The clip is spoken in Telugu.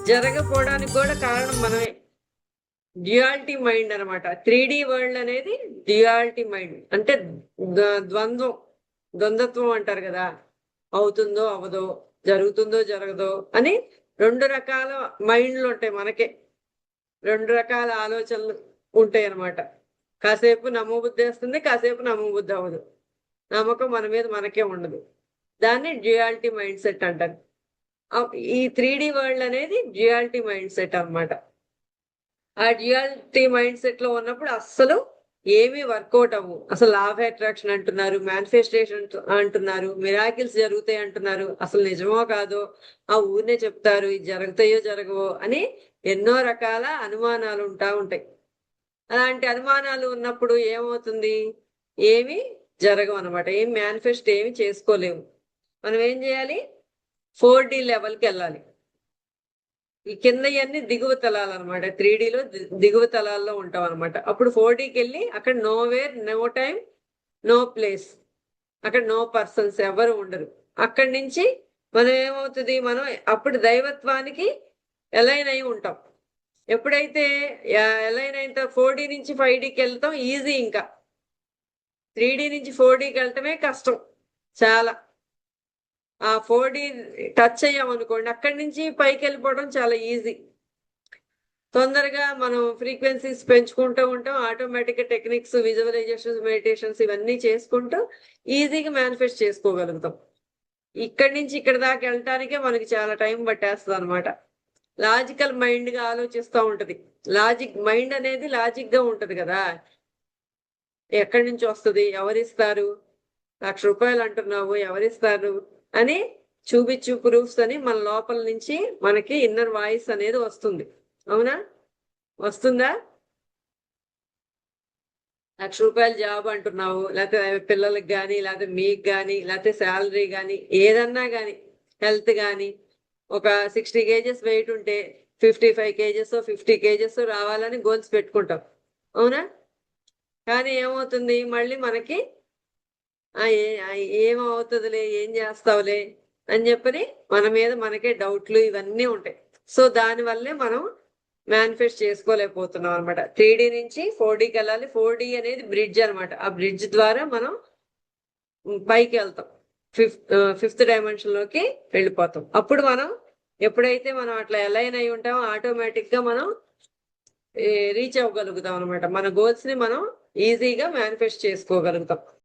జరగకపోవడానికి కూడా కారణం మనమే. డ్యుయాలిటీ మైండ్ అనమాట. 3D వరల్డ్ అనేది డ్యుయాలిటీ మైండ్. అంటే ద్వంద్వం, ద్వంద్వత్వం అంటారు కదా. అవుతుందో అవదో, జరుగుతుందో జరగదో అని 2 రకాల మైండ్లు ఉంటాయి మనకే. 2 రకాల ఆలోచనలు ఉంటాయి అనమాట. కాసేపు నమ్మబుద్ధి వేస్తుంది, కాసేపు నమ్మబుద్ధి అవ్వదు. నమ్మకం మన మీద మనకే ఉండదు. దాన్ని డ్యుయాలిటీ మైండ్ సెట్ అంటారు. ఈ 3D వరల్డ్ అనేది డ్యుయాలిటీ మైండ్ సెట్ అన్నమాట. ఆ డ్యుయాలిటీ మైండ్ సెట్ లో ఉన్నప్పుడు అస్సలు ఏమీ వర్కౌట్ అవ్వు. అసలు లా ఆఫ్ అట్రాక్షన్ అంటున్నారు, మేనిఫెస్టేషన్ అంటున్నారు, మిరాకిల్స్ జరుగుతాయి అంటున్నారు. అసలు నిజమో కాదో ఆ ఊరినే చెప్తారు, ఇది జరుగుతాయో జరగవో అని ఎన్నో రకాల అనుమానాలు ఉంటాయి. అలాంటి అనుమానాలు ఉన్నప్పుడు ఏమవుతుంది? ఏమి జరగవు అనమాట. ఏం మేనిఫెస్ట్ ఏమి చేసుకోలేము. మనం ఏం చేయాలి? 4D లెవెల్కి వెళ్ళాలి. ఈ కింద ఇవన్నీ దిగువ తలాలన్నమాట. 3Dలో దిగువ తలాల్లో ఉంటాం అనమాట. అప్పుడు 4Dకి వెళ్ళి అక్కడ no where, no time, no place, అక్కడ నో పర్సన్స్ ఎవరు ఉండరు. అక్కడి నుంచి మనం ఏమవుతుంది? మనం అప్పుడు దైవత్వానికి అలైన్ అయి ఉంటాం. ఎప్పుడైతే అలైన్ అయిన 4D నుంచి 5Dకి వెళ్తాం ఈజీ. ఇంకా 3D నుంచి 4Dకి వెళ్ళటమే కష్టం చాలా. ఆ 4D టచ్ అయ్యామనుకోండి, అక్కడి నుంచి పైకి వెళ్ళిపోవడం చాలా ఈజీ. తొందరగా మనం ఫ్రీక్వెన్సీస్ పెంచుకుంటూ ఉంటాం. ఆటోమేటిక్గా టెక్నిక్స్, విజువలైజేషన్స్, మెడిటేషన్స్ ఇవన్నీ చేసుకుంటూ ఈజీగా మేనిఫెస్ట్ చేసుకోగలుగుతాం. ఇక్కడి నుంచి ఇక్కడ దాకా వెళ్ళటానికే మనకి చాలా టైం పట్టేస్తుంది అనమాట. లాజికల్ మైండ్ గా ఆలోచిస్తూ ఉంటది. లాజిక్ మైండ్ అనేది లాజిక్ గా ఉంటది కదా. ఎక్కడి నుంచి వస్తుంది, ఎవరిస్తారు, ₹1,00,000 అంటున్నావు, ఎవరిస్తారు అని చూపించు ప్రూఫ్స్ అని మన లోపల నుంచి మనకి ఇన్నర్ వాయిస్ అనేది వస్తుంది. అవునా? వస్తుందా? ₹1,00,000 జాబ్ అంటున్నావు, లేకపోతే పిల్లలకి కానీ, లేకపోతే మీకు కానీ, లేకపోతే శాలరీ కానీ, ఏదన్నా కానీ, హెల్త్ కానీ, ఒక 60 kgs వెయిట్ ఉంటే 55 kgs 50 kgs రావాలని గోల్స్ పెట్టుకుంటాం. అవునా? కానీ ఏమవుతుంది? మళ్ళీ మనకి ఏమవుతుందిలే, ఏం చేస్తావులే అని చెప్పని మన మీద మనకే డౌట్లు ఇవన్నీ ఉంటాయి. సో దానివల్లే మనం మేనిఫెస్ట్ చేసుకోలేకపోతున్నాం అనమాట. 3D నుంచి 4Dకి వెళ్ళాలి. 4D అనేది బ్రిడ్జ్ అనమాట. ఆ బ్రిడ్జ్ ద్వారా మనం పైకి వెళ్తాం. ఫిఫ్త్ డైమెన్షన్ లోకి వెళ్ళిపోతాం. అప్పుడు మనం ఎప్పుడైతే మనం అట్లా అలైన్ అయి ఉంటామో ఆటోమేటిక్ గా మనం రీచ్ అవ్వగలుగుతాం అనమాట. మన గోల్స్ ని మనం ఈజీగా మేనిఫెస్ట్ చేసుకోగలుగుతాం.